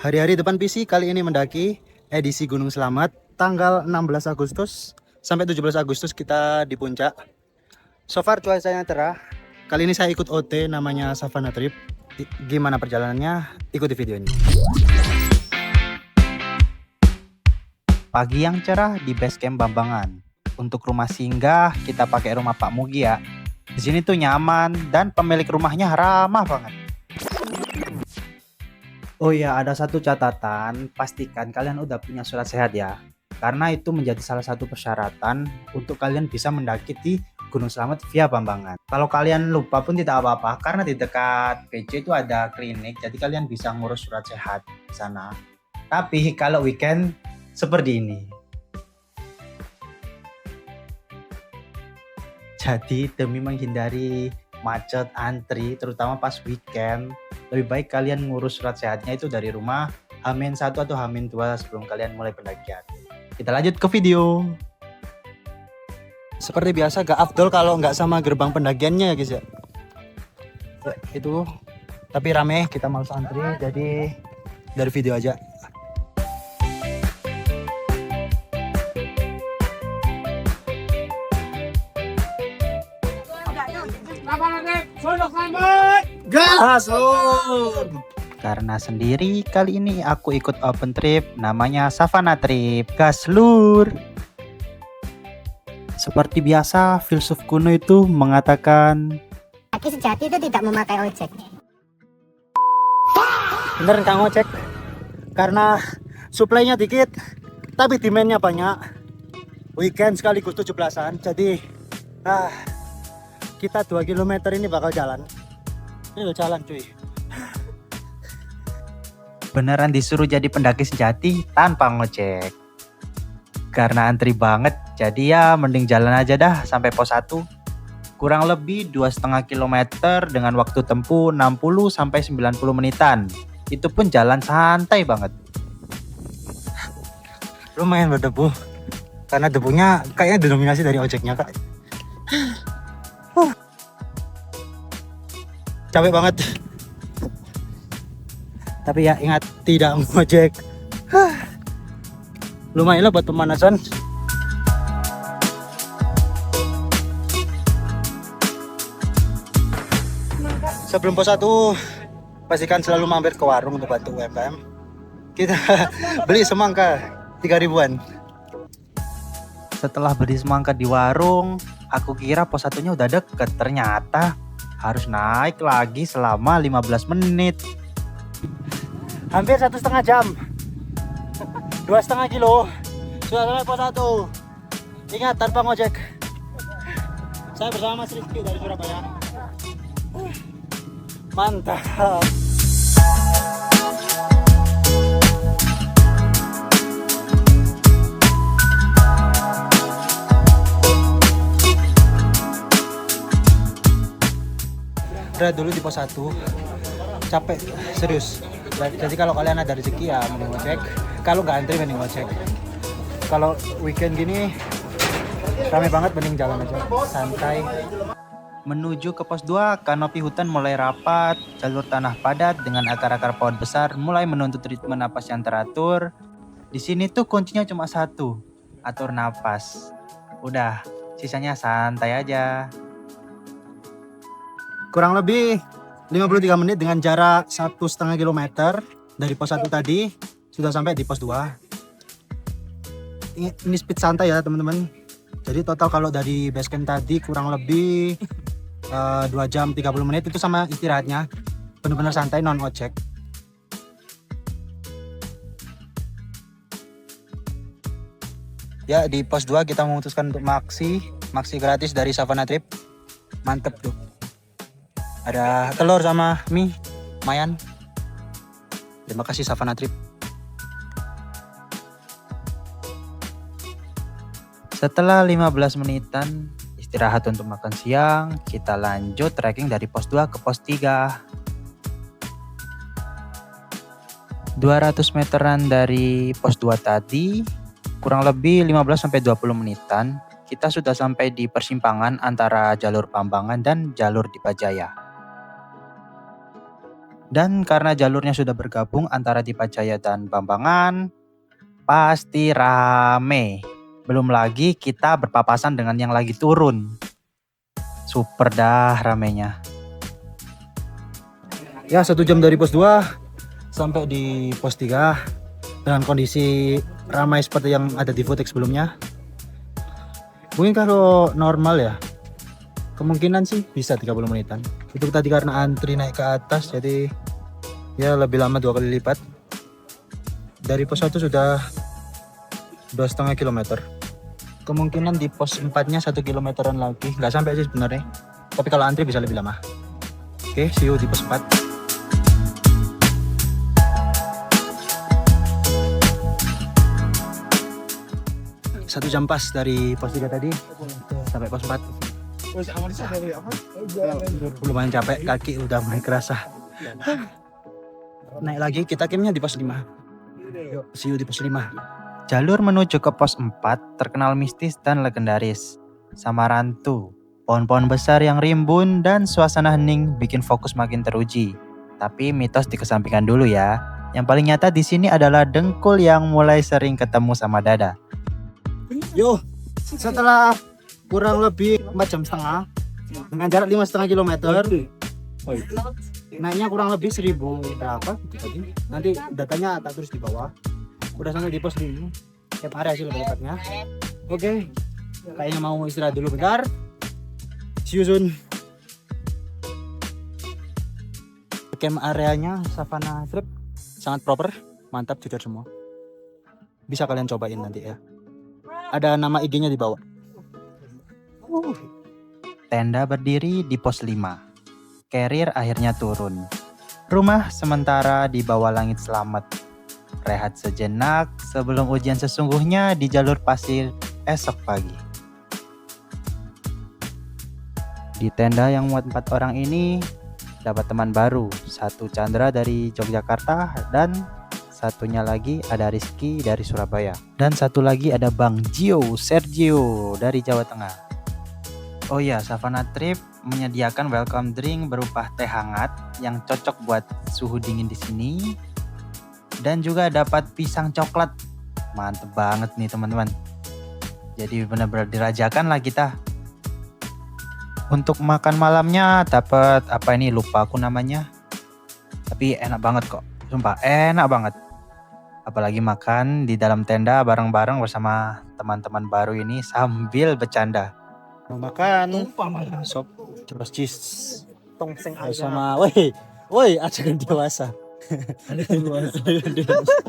Hari-hari depan PC kali ini mendaki edisi Gunung Selamat tanggal 16 Agustus sampai 17 Agustus kita di puncak. So far cuacanya cerah. Kali ini saya ikut OT namanya Savana Trip. Gimana perjalanannya? Ikuti video ini. Pagi yang cerah di base camp Bambangan. Untuk rumah singgah kita pakai rumah Pak Mugi ya. Di sini tuh nyaman dan pemilik rumahnya ramah banget. Oh iya, ada satu catatan, pastikan kalian udah punya surat sehat ya. Karena itu menjadi salah satu persyaratan untuk kalian bisa mendaki di Gunung Selamat via Bambangan. Kalau kalian lupa pun tidak apa-apa, karena di dekat PC itu ada klinik, jadi kalian bisa ngurus surat sehat di sana. Tapi kalau weekend seperti ini. Jadi demi menghindari macet, antri, terutama pas weekend, lebih baik kalian ngurus surat sehatnya itu dari rumah H-1 atau H-2 sebelum kalian mulai pendakian. Kita lanjut ke video. Seperti biasa gak afdol kalau nggak sama gerbang pendakiannya ya guys ya. Ya, itu tapi rame, kita males antri, jadi dari video aja. Gas! Karena sendiri, kali ini aku ikut open trip namanya Savana Trip. Gas lur! Seperti biasa, filsuf kuno itu mengatakan Laki sejati itu tidak memakai ojek. Bener Kang Ojek. Karena suplainya dikit, tapi demandnya banyak. Weekend sekaligus 17-an, jadi kita 2 km ini bakal jalan. Ini udah jalan cuy. beneran disuruh jadi pendaki sejati tanpa ngecek. Karena antri banget, jadi ya mending jalan aja dah sampai pos 1. Kurang lebih 2,5 km dengan waktu tempuh 60-90 menitan. Itu pun jalan santai banget. Lumayan berdebu. Karena debunya kayaknya didominasi dari ojeknya kak. Capek banget. Tapi ya ingat, tidak ngojek. Lumayan lah buat pemanasan. Sebelum pos 1, pastikan selalu mampir ke warung untuk bantu UMKM. Kita beli semangka 3.000-an. Setelah beli semangka di warung, aku kira pos 1-nya udah deket. Ternyata harus naik lagi selama 15 menit. Hampir 1,5 jam. 2,5 kilo. Sudah sampai pos 1. Ingat, tanpa ngojek. Saya bersama Mas Rizky dari Surabaya. Mantap. Berat dulu di pos 1. Capek, serius. Jadi kalau kalian ada rezeki ya mending ngojek. Kalau nggak antri mending ngojek. Kalau weekend gini rame banget, mending jalan aja, santai. Menuju ke pos 2, kanopi hutan mulai rapat, jalur tanah padat dengan akar-akar pohon besar mulai menuntut ritme napas yang teratur. Di sini tuh kuncinya cuma satu, atur napas. Udah, sisanya santai aja. Kurang lebih 53 menit dengan jarak 1,5 km dari pos 1 tadi, sudah sampai di pos 2. Ini speed santai ya teman-teman. Jadi total kalau dari base camp tadi kurang lebih 2 jam 30 menit itu sama istirahatnya. Benar-benar santai, non ojek. Ya, di pos 2 kita memutuskan untuk maksi gratis dari Savana Trip. Mantep tuh. Ada telur sama mie, lumayan. Terima kasih Savana Trip. Setelah 15 menitan istirahat untuk makan siang, kita lanjut trekking dari pos 2 ke pos 3. 200 meteran dari pos 2 tadi, kurang lebih 15-20 menitan, kita sudah sampai di persimpangan antara jalur Bambangan dan jalur Dipajaya. Dan karena jalurnya sudah bergabung antara Dipajaya dan Bambangan, pasti rame. Belum lagi kita berpapasan dengan yang lagi turun. Super dah ramenya. Ya 1 jam dari pos 2 sampai di pos 3 dengan kondisi ramai seperti yang ada di footage sebelumnya. Mungkin kalau normal ya kemungkinan sih bisa 30 menitan. Itu tadi karena antri naik ke atas jadi ya lebih lama 2 kali lipat. Dari pos 1 sudah 2,5 km. Kemungkinan di pos 4-nya 1 kilometeran lagi. Nggak sampai sih sebenarnya. Tapi kalau antri bisa lebih lama. Oke, see you di pos 4. Satu jam pas dari pos 3 tadi sampai pos 4. Lumayan capek, kaki udah mulai kerasa. Naik lagi, kita campnya di pos 5. Yuk, see you di pos 5. Jalur menuju ke pos 4 terkenal mistis dan legendaris. Samarantu, pohon-pohon besar yang rimbun dan suasana hening bikin fokus makin teruji. Tapi mitos dikesampingkan dulu ya. Yang paling nyata di sini adalah dengkul yang mulai sering ketemu sama dada. Yo, setelah kurang lebih 4,5 jam dengan jarak 5,5 km, naiknya kurang lebih 1000 berapa gitu tadi. Nanti datanya tak tulis di bawah. Udah sampai di pos ini. Camp area sih lebih tepatnya. Oke, kayaknya mau istirahat dulu bentar. See you soon. Camp areanya Savana Trip sangat proper, mantap, jujur semua. Bisa kalian cobain nanti ya. Ada nama IG-nya di bawah. Tenda berdiri di pos 5. Carrier akhirnya turun. Rumah sementara di bawah langit selamat. Rehat sejenak sebelum ujian sesungguhnya di jalur pasir esok pagi. Di tenda yang muat 4 orang ini dapat teman baru. Satu Chandra dari Yogyakarta dan satunya lagi ada Rizky dari Surabaya. Dan satu lagi ada Bang Sergio dari Jawa Tengah. Oh iya, Savana Trip menyediakan welcome drink berupa teh hangat yang cocok buat suhu dingin di sini. Dan juga dapat pisang coklat. Mantep banget nih teman-teman. Jadi benar-benar dirajakan lah kita. Untuk makan malamnya dapat apa ini, lupa aku namanya. Tapi enak banget kok. Sumpah enak banget. Apalagi makan di dalam tenda bareng-bareng bersama teman-teman baru ini sambil bercanda. Mau makan sop terus cheese sama woi ajakan dewasa.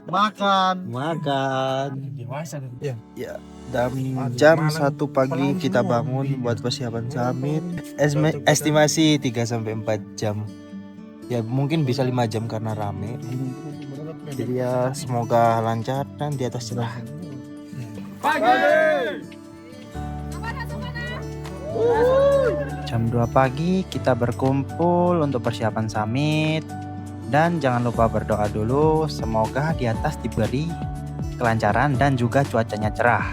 makan dewasa ya. Jam 1 pagi kita bangun buat persiapan summit. Estimasi 3-4 jam. Ya mungkin bisa 5 jam karena rame. Jadi ya semoga lancar dan di atas cerah. Jam 2 pagi kita berkumpul untuk persiapan summit. Dan jangan lupa berdoa dulu, semoga di atas diberi kelancaran dan juga cuacanya cerah.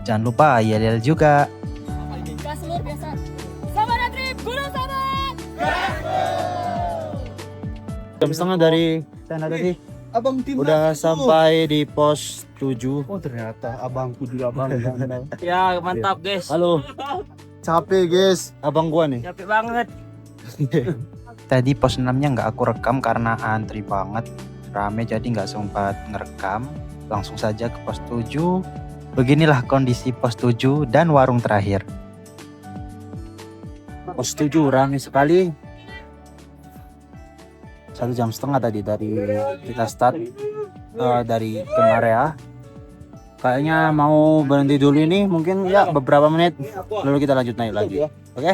Jangan lupa yel-yel juga. Gas luar biasa. Savana Trip, Gunung Selamat. Jam setengah dari sana tadi. Abang tim Udah sampai di pos 7. Oh ternyata abangku juga abang. Ya, mantap, guys. Halo. Capek guys, abang gua nih. Capek banget. Tadi pos 6-nya nggak aku rekam karena antri banget. Rame jadi nggak sempat ngerekam. Langsung saja ke pos 7. Beginilah kondisi pos 7 dan warung terakhir. Pos 7 rame sekali. 1,5 jam tadi dari kita start dari camp area. Kayaknya mau berhenti dulu ini mungkin ya beberapa menit. Lalu kita lanjut naik lagi. Oke?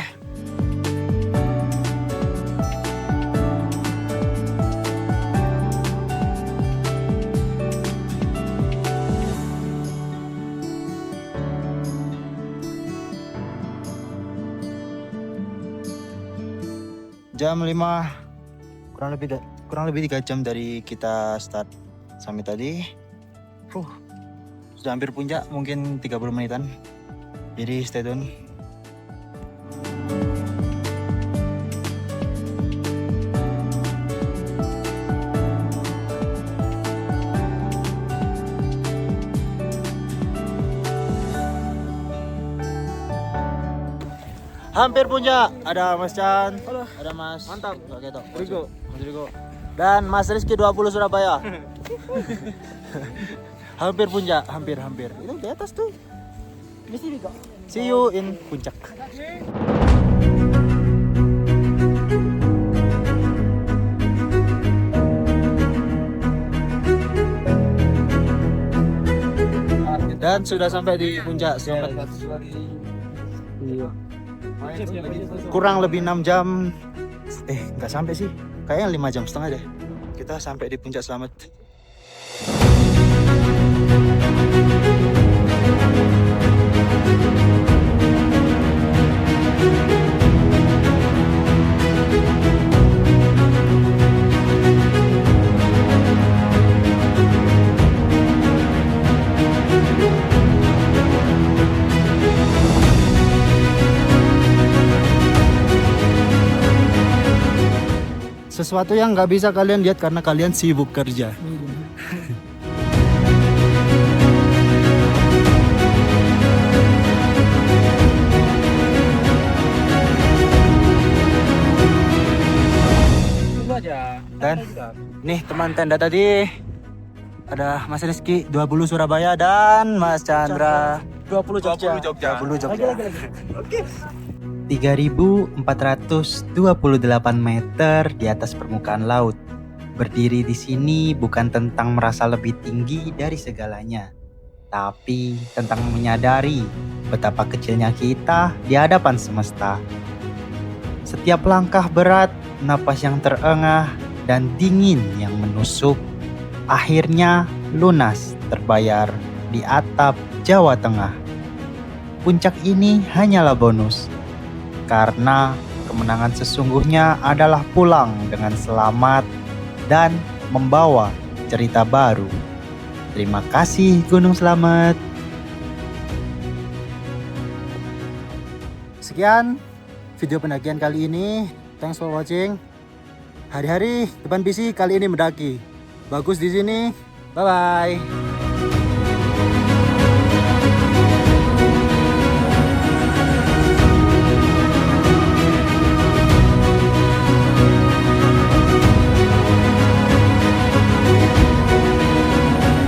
Jam 5 kurang lebih 3 jam dari kita start summit tadi. Sudah hampir puncak, mungkin 30 menitan. Jadi stay tune. Hampir puncak. Ada Mas Chan, ada Mas. Mantap. Oke toh. Rigo. Mas Rigo. Dan Mas Rizky 20 Surabaya. Hampir puncak, hampir. Itu di atas tuh. See you in puncak. Dan sudah sampai di puncak. Kurang lebih 6 jam. Nggak sampai sih. Kayaknya 5,5 jam deh. Kita sampai di puncak selamat. Sesuatu yang nggak bisa kalian lihat karena kalian sibuk kerja. Dan nih teman tenda tadi ada Mas Rizky 20 Surabaya dan Mas Chandra 20 Jogja. 20 Jogja. Oke. 3.428 meter di atas permukaan laut. Berdiri di sini bukan tentang merasa lebih tinggi dari segalanya, tapi tentang menyadari betapa kecilnya kita di hadapan semesta. Setiap langkah berat, napas yang terengah, dan dingin yang menusuk, akhirnya lunas terbayar di atap Jawa Tengah. Puncak ini hanyalah bonus, karena kemenangan sesungguhnya adalah pulang dengan selamat dan membawa cerita baru. Terima kasih Gunung Slamet. Sekian video pendakian kali ini. Thanks for watching. Hari-hari depan PC kali ini mendaki. Bagus di sini. Bye bye.